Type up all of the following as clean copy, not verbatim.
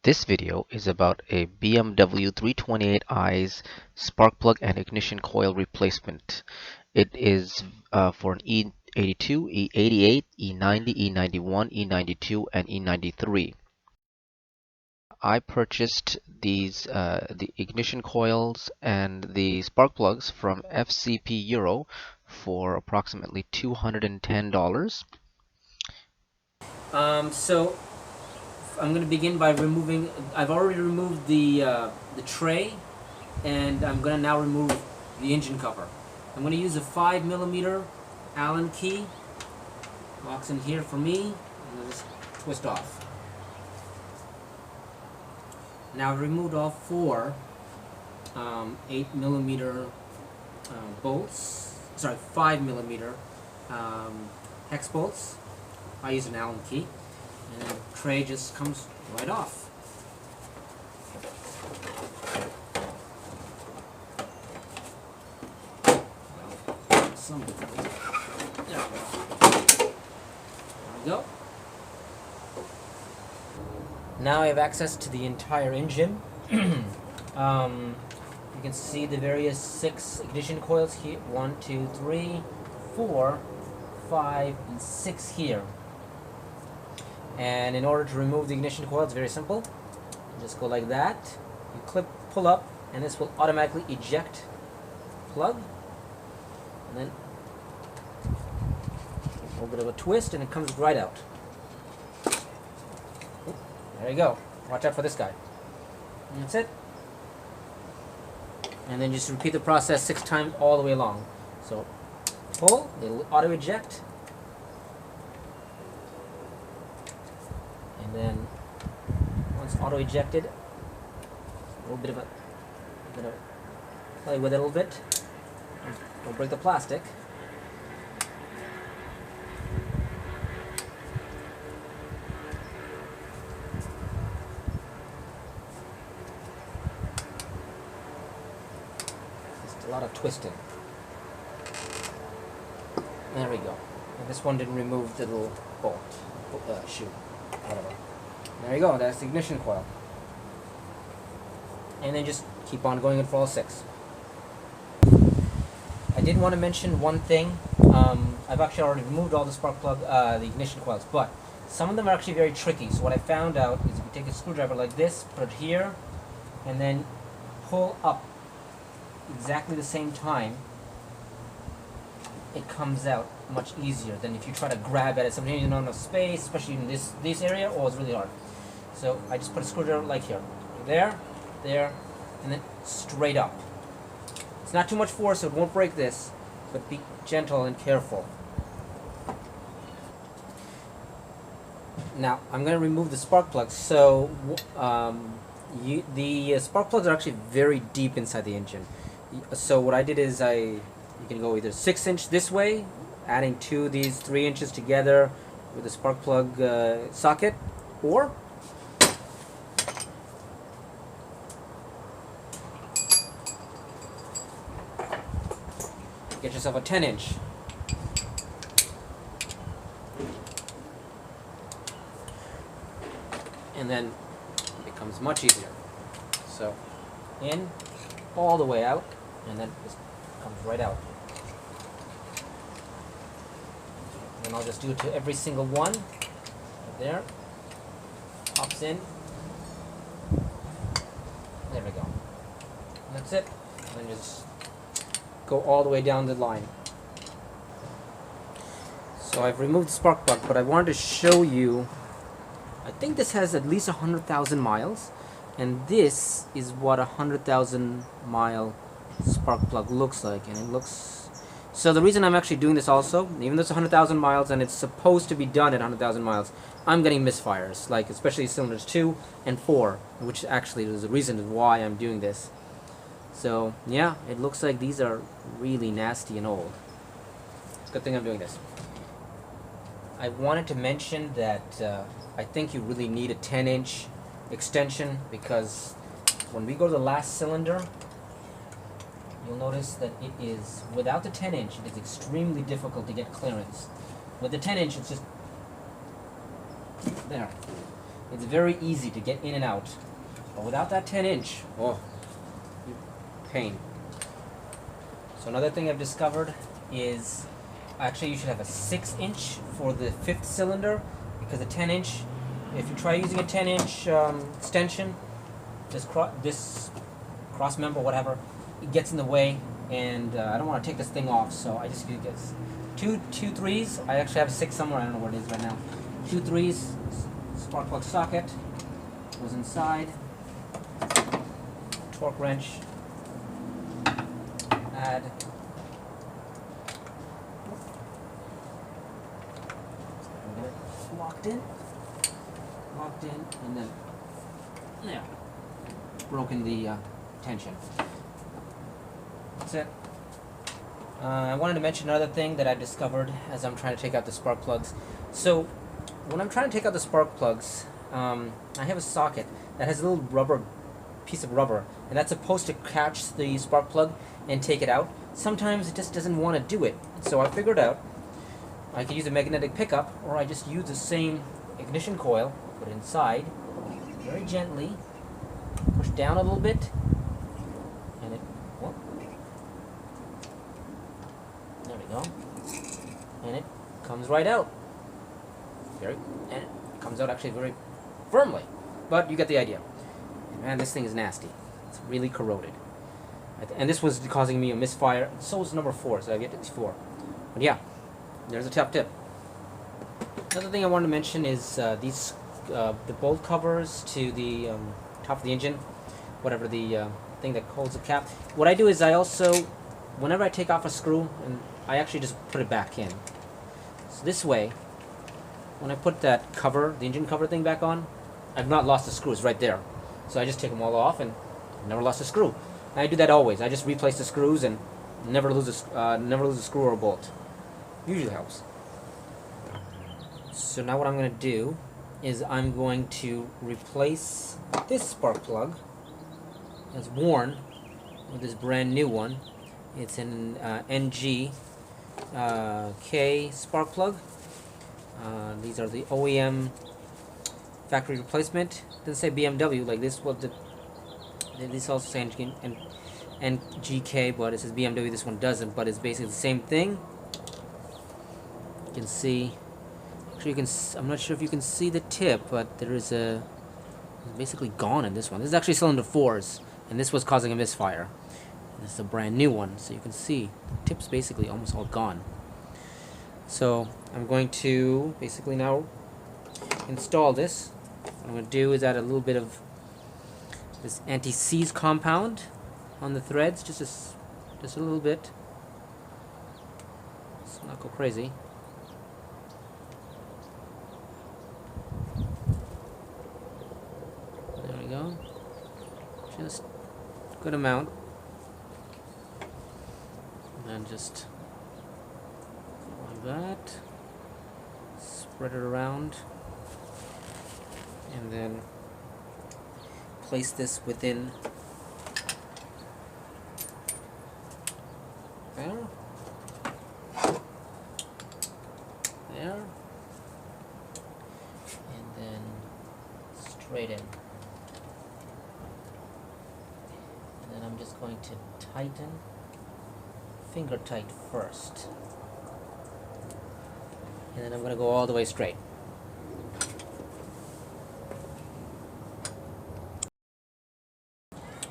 This video is about a BMW 328i's spark plug and ignition coil replacement. It is for an E82, E88, E90, E91, E92, and E93. I purchased the ignition coils and the spark plugs from FCP Euro for approximately $210. So I'm going to begin by removing. I've already removed the tray, and I'm going to now remove the engine cover. I'm going to use a 5mm Allen key. Locks in here for me, and I'll just twist off. Now I've removed all four 8mm bolts. Sorry, 5mm hex bolts. I use an Allen key, and the tray just comes right off. There we go. Now I have access to the entire engine. You can see the various 6 ignition coils here. 1, 2, 3, 4, 5, and 6 here. And in order to remove the ignition coil, it's very simple. You just go like that. You pull up, and this will automatically eject plug. And then a little bit of a twist, and it comes right out. There you go. Watch out for this guy. And that's it. And then just repeat the process 6 times all the way along. So pull, it'll auto eject. And then once auto ejected, a little bit of play with it a little bit. Don't break the plastic. Just a lot of twisting. There we go. And this one didn't remove the little bolt, shoe. Whatever. There you go, that's the ignition coil. And then just keep on going in for all 6. I did want to mention one thing. I've actually already removed all the spark plug, the ignition coils, but some of them are actually very tricky. So what I found out is if you take a screwdriver like this, put it here, and then pull up exactly the same time, it comes out much easier than if you try to grab at it. Sometimes you don't have enough space, especially in this area, or it's really hard. So I just put a screwdriver like here. There, and then straight up. It's not too much force, so it won't break this, but be gentle and careful. Now, I'm going to remove the spark plugs. So the spark plugs are actually very deep inside the engine. So what I did is you can go either 6-inch this way, adding these 3 inches together with the spark plug socket, or get yourself a 10-inch. And then it becomes much easier. So in, all the way out, and then it comes right out. And I'll just do it to every single one. Right there. Pops in. There we go. And that's it. And then just go all the way down the line. So I've removed the spark plug, but I wanted to show you. I think this has at least 100,000 miles, and this is what a 100,000 mile spark plug looks like, and it looks. So the reason I'm actually doing this also, even though it's 100,000 miles and it's supposed to be done at 100,000 miles, I'm getting misfires, like especially cylinders 2 and 4, which actually is the reason why I'm doing this. So yeah, it looks like these are really nasty and old. It's a good thing I'm doing this. I wanted to mention that I think you really need a 10-inch extension, because when we go to the last cylinder, you'll notice that it is, without the 10-inch, it is extremely difficult to get clearance. With the 10-inch, it's just there. it's very easy to get in and out. But without that 10-inch, oh, pain. So another thing I've discovered is actually you should have a 6-inch for the 5th cylinder, because a 10-inch, if you try using a 10-inch extension, this cross member, whatever, it gets in the way, and I don't want to take this thing off, so I just use two 3s. I actually have a 6 somewhere, I don't know where it is right now. 2 3s, spark plug socket goes inside, torque wrench, add, get it locked in, and then there, broken the tension. That's it. I wanted to mention another thing that I discovered as I'm trying to take out the spark plugs. So when I'm trying to take out the spark plugs, I have a socket that has a little piece of rubber, and that's supposed to catch the spark plug and take it out. Sometimes it just doesn't want to do it. So I figured out I could use a magnetic pickup, or I just use the same ignition coil, put it inside, very gently, push down a little bit, and it, whoop, there we go, and it comes right out. And it comes out actually very firmly, but you get the idea. Man, this thing is nasty. It's really corroded. And this was causing me a misfire. So was number 4, so I get these 4. But yeah, there's a top tip. Another thing I wanted to mention is these the bolt covers to the top of the engine, whatever the thing that holds the cap. What I do is I also, whenever I take off a screw, and I actually just put it back in. So this way, when I put that cover, the engine cover thing back on, I've not lost the screws right there. So I just take them all off and never lost a screw. And I do that always. I just replace the screws and never lose a screw or a bolt. Usually helps. So now what I'm going to do is I'm going to replace this spark plug that's worn with this brand new one. It's an NG K spark plug. These are the OEM factory replacement. It doesn't say BMW like this. Well, this also says and GK, but it says BMW. This one doesn't, but it's basically the same thing. You can see. Actually, you can. I'm not sure if you can see the tip, but there is a. It's basically gone in this one. This is actually cylinder 4s, and this was causing a misfire. This is a brand new one, so you can see the tip's basically almost all gone. So I'm going to basically now install this. What I'm going to do is add a little bit of this anti-seize compound on the threads, just a little bit. Let's not go crazy. There we go. Just a good amount. And then just like that. Spread it around. And then place this within there, and then straighten. And then I'm just going to tighten, finger tight first, and then I'm going to go all the way straight.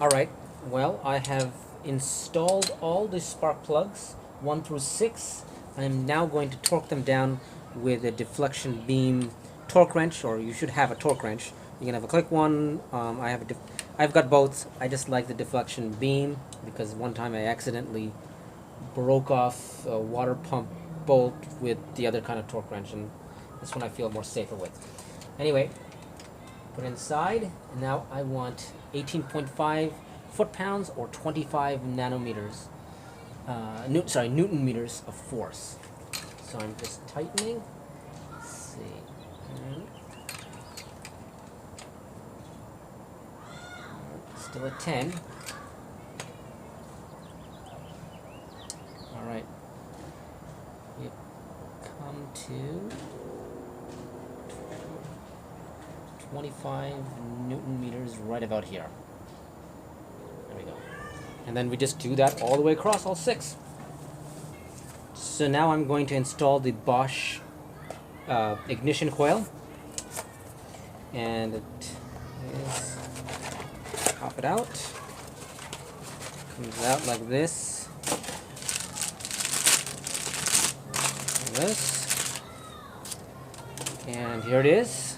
Alright, well, I have installed all the spark plugs 1 through 6. I am now going to torque them down with a deflection beam torque wrench, or you should have a torque wrench. You can have a click one. I've got both. I just like the deflection beam because one time I accidentally broke off a water pump bolt with the other kind of torque wrench, and this one I feel more safer with. Anyway, put it inside, and now I want 18.5 foot-pounds or 25 nanometers, Newton meters of force. So I'm just tightening. Let's see. Still at 10. All right. We've come to 25 Newton meters right about here. There we go. And then we just do that all the way across, all 6. So now I'm going to install the Bosch ignition coil. And it is, pop it out. Comes out like this. Like this. And here it is.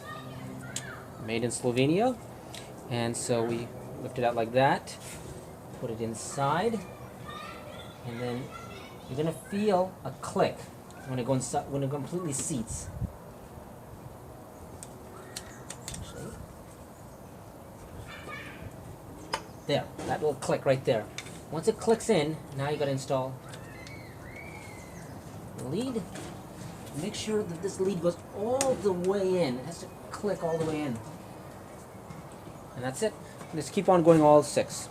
Made in Slovenia. And so we lift it out like that. Put it inside. And then you're gonna feel a click when it goes when it completely seats. Actually, there, that little click right there. Once it clicks in, now you gotta install the lead. Make sure that this lead goes all the way in. It has to click all the way in. And that's it. Just keep on going all 6.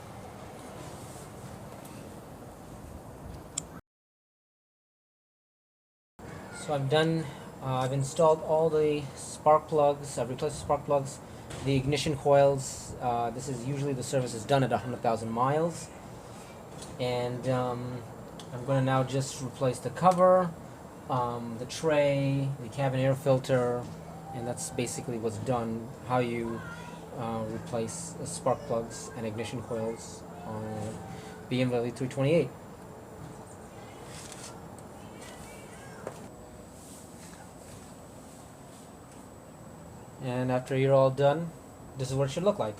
So I've done, I've installed all the spark plugs, I've replaced the spark plugs, the ignition coils. This is usually the service is done at 100,000 miles. And I'm going to now just replace the cover, the tray, the cabin air filter, and that's basically what's done, how you replace spark plugs and ignition coils on a BMW 328. And after you're all done, this is what it should look like.